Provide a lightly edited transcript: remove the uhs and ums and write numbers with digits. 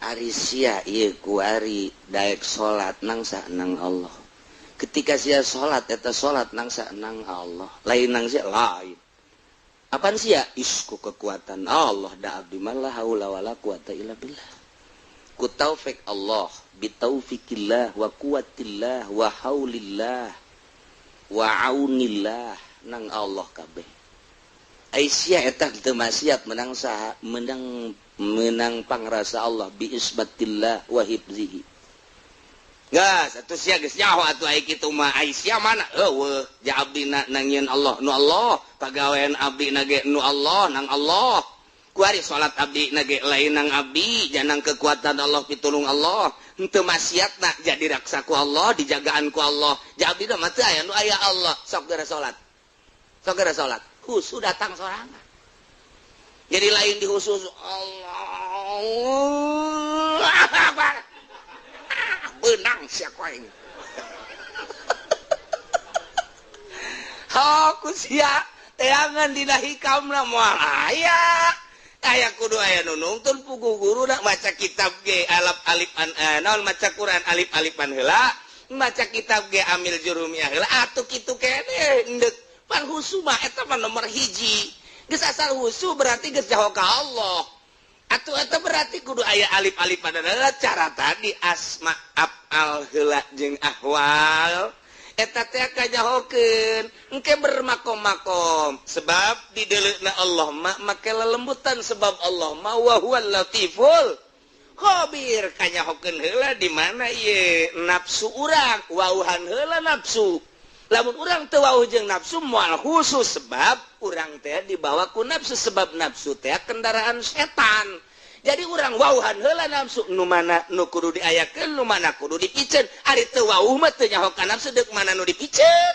ari sia ieu ku ari daek salat nangsa nang Allah. Ketika sia salat eta salat nangsa nang Allah. Lain nang sia lain. Apaan sia? Isku kekuatan Allah da abdi mah la haula wala quwata illa billah. Ku taufik Allah, bi taufikillah wa quwatillah wa haulillah wa aunillah nang Allah kabeh. Aisyah eta teu maksiat menang saha menang pangrasa Allah bi isbatillah wa hifzihi. Gas atuh sia geus nyaho atuh ai kitu mah Aisyah mana eueuh ja abdi nangieun Allah nu Allah pagawean abdi na ge nu Allah nang Allah ku ari salat abdi na ge lain nang abdi janang kekuatan Allah pitulung Allah henteu maksiatna jadi raksa ku Allah dijagaan ku Allah ja abdi mah teu aya nu aya Allah sok gara salat khusus datang sorangan jadi lain di khusus Allah benang siapa ini aku sia teangan dina hikamna moal aya kudu aya nu nungtun pugu guru nak maca kitab ge alif naon maca Quran alif-alifan heula maca kitab ge amil jurumiyah heula atuh kitu kene endeuh pan husu mah eta mah nomor hiji geus asal husu berarti geus jauh ka Allah atuh eta berarti kudu aya alif-alif padahal cara tadi asma af'al heula jeung ahwal eta teh kajahokeun engke bermakom-makom sebab di deuleuna Allah make lelembutan sebab Allah ma wa huwal latiful khabir kajahokeun heula di mana ieu nafsu urang wauhan heula nafsu lamun urang teu wauh jeung nafsu moal khusus sebab urang teh dibawa ku nafsu sebab nafsu teh kendaraan setan. Jadi urang wauhan heula nafsu nu mana nu kudu diayakeun nu mana kudu dipiceun ari teu wauh mah teu nyaho ka nafsu deuk mana nu dipiceun.